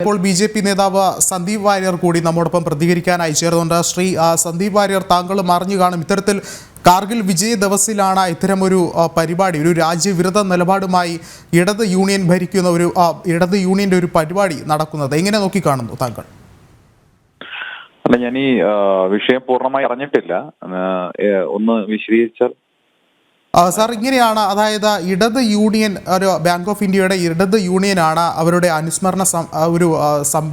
ഇപ്പോൾ ബി.ജെ.പി. നേതാവ് സന്ദീപ് വാര്യർ കൂടി നമ്മോടൊപ്പം പ്രതികരിക്കാനായി ചേർന്നുണ്ട്. ശ്രീ സന്ദീപ് വാര്യർ, താങ്കൾ അറിഞ്ഞു കാണും, ഇത്തരത്തിൽ കാർഗിൽ വിജയ് ദിവസിലാണ് ഇത്തരമൊരു പരിപാടി, ഒരു രാജ്യവിരുദ്ധ നിലപാടുമായി ഇടത് യൂണിയൻ ഭരിക്കുന്ന ഇടത് യൂണിയന്റെ ഒരു പരിപാടി നടക്കുന്നത്. എങ്ങനെ നോക്കിക്കാണുന്നു താങ്കൾ? അല്ല, ഞാൻ ഈ വിഷയം പൂർണ്ണമായി അറിഞ്ഞിട്ടില്ല, ഒന്ന് വിശദീകരിച്ചാൽ. സാർ, ഇങ്ങനെയാണ്, അതായത് ഇടത് യൂണിയൻ, ഒരു ബാങ്ക് ഓഫ് ഇന്ത്യയുടെ ഇടത് യൂണിയനാണ് അവരുടെ അനുസ്മരണ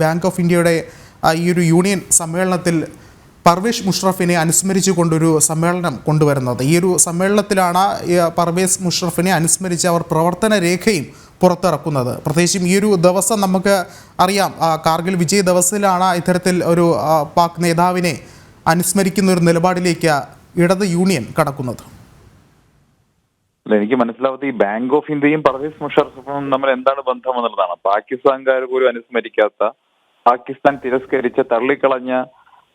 ബാങ്ക് ഓഫ് ഇന്ത്യയുടെ ഈ ഒരു യൂണിയൻ സമ്മേളനത്തിൽ പർവേസ് മുഷറഫിനെ അനുസ്മരിച്ചുകൊണ്ടൊരു സമ്മേളനം കൊണ്ടുവരുന്നത്. ഈ ഒരു സമ്മേളനത്തിലാണ് പർവേസ് മുഷറഫിനെ അനുസ്മരിച്ച് അവർ പ്രവർത്തന രേഖയും പുറത്തിറക്കുന്നത്. പ്രത്യേകിച്ചും ഈ ഒരു ദിവസം നമുക്ക് അറിയാം, കാർഗിൽ വിജയ് ദിവസത്തിലാണ് ഇത്തരത്തിൽ ഒരു പാക് നേതാവിനെ അനുസ്മരിക്കുന്ന ഒരു നിലപാടിലേക്ക് ഇടത് യൂണിയൻ കടക്കുന്നത്. എനിക്ക് മനസ്സിലാവാത്ത ഈ ബാങ്ക് ഓഫ് ഇന്ത്യയും പർവേസ് മുഷറഫും തമ്മിൽ എന്താണ് ബന്ധം എന്നുള്ളതാണ്. പാകിസ്ഥാൻകാർ പോലും അനുസ്മരിക്കാത്ത, പാകിസ്ഥാൻ തിരസ്കരിച്ച് തള്ളിക്കളഞ്ഞ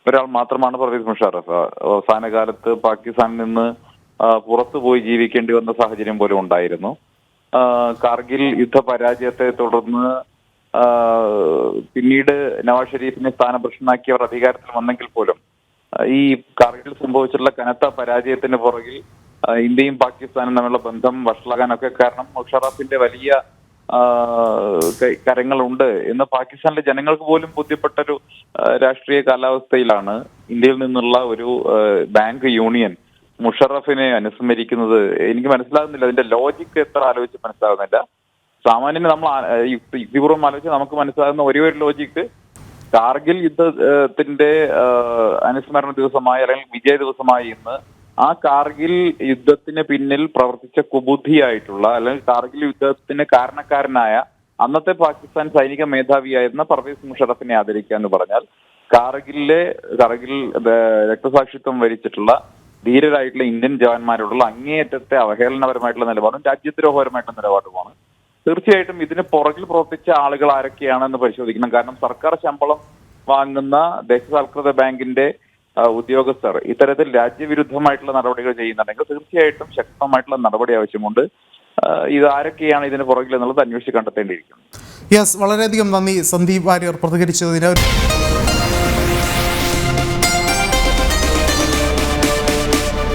ഒരാൾ മാത്രമാണ് പർവേസ് മുഷറഫ്. അവസാന കാലത്ത് പാകിസ്ഥാനിൽ നിന്ന് പുറത്തുപോയി ജീവിക്കേണ്ടി വന്ന സാഹചര്യം പോലും ഉണ്ടായിരുന്നു. കാർഗിൽ യുദ്ധ പരാജയത്തെ തുടർന്ന് പിന്നീട് നവാസ് ഷെരീഫിനെ സ്ഥാനഭ്രഷ്ടനാക്കി അവർ അധികാരത്തിൽ വന്നെങ്കിൽ പോലും ഈ കാർഗിൽ സംഭവിച്ചിട്ടുള്ള കനത്ത പരാജയത്തിന് പുറകിൽ ഇന്ത്യയും പാകിസ്ഥാനും തമ്മിലുള്ള ബന്ധം വഷളാകാനൊക്കെ കാരണം മുഷറഫിന്റെ വലിയ കരങ്ങളുണ്ട് എന്ന് പാകിസ്ഥാനിലെ ജനങ്ങൾക്ക് പോലും ബോധ്യപ്പെട്ടൊരു രാഷ്ട്രീയ കാലാവസ്ഥയിലാണ് ഇന്ത്യയിൽ നിന്നുള്ള ഒരു ബാങ്ക് യൂണിയൻ മുഷറഫിനെ അനുസ്മരിക്കുന്നത്. എനിക്ക് മനസ്സിലാകുന്നില്ല, അതിന്റെ ലോജിക്ക് എത്ര ആലോചിച്ച് മനസ്സിലാകുന്നില്ല. സാമാന്യന് നമ്മൾ യുക്തിപൂർവ്വം ആലോചിച്ച് നമുക്ക് മനസ്സിലാകുന്ന ഒരേ ഒരു ലോജിക്ക്, കാർഗിൽ യുദ്ധത്തിന്റെ അനുസ്മരണ ദിവസമായി അല്ലെങ്കിൽ വിജയ ദിവസമായി ഇന്ന് ആ കാർഗിൽ യുദ്ധത്തിന് പിന്നിൽ പ്രവർത്തിച്ച കുബുദ്ധിയായിട്ടുള്ള, അല്ലെങ്കിൽ കാർഗിൽ യുദ്ധത്തിന് കാരണക്കാരനായ അന്നത്തെ പാകിസ്ഥാൻ സൈനിക മേധാവിയായിരുന്ന പർവേസ് മുഷറഫിനെ ആദരിക്കുക എന്ന് പറഞ്ഞാൽ കാർഗിൽ രക്തസാക്ഷിത്വം വരിച്ചിട്ടുള്ള ധീരരായിട്ടുള്ള ഇന്ത്യൻ ജവാന്മാരോടുള്ള അങ്ങേയറ്റത്തെ അവഹേളനപരമായിട്ടുള്ള നിലപാടും രാജ്യദ്രോഹപരമായിട്ടുള്ള നിലപാടുമാണ്. തീർച്ചയായിട്ടും ഇതിന് പുറകിൽ പ്രവർത്തിച്ച ആളുകൾ ആരൊക്കെയാണെന്ന് പരിശോധിക്കണം. കാരണം സർക്കാർ ശമ്പളം വാങ്ങുന്ന ദേശസാൽകൃത ബാങ്കിന്റെ ഉദ്യോഗസ്ഥർ ഇത്തരത്തിൽ രാജ്യവിരുദ്ധമായിട്ടുള്ള നടപടികൾ ചെയ്യുന്നുണ്ടെങ്കിൽ തീർച്ചയായിട്ടും ശക്തമായിട്ടുള്ള നടപടി ആവശ്യമുണ്ട്. ഇത് ആരൊക്കെയാണ് ഇതിന് പുറകിൽ എന്നുള്ളത് അന്വേഷിച്ച് കണ്ടെത്തേണ്ടിയിരിക്കുന്നു. യെസ്, വളരെയധികം നന്ദി സന്ദീപ് വാര്യർ പ്രതികരിച്ചതിന്.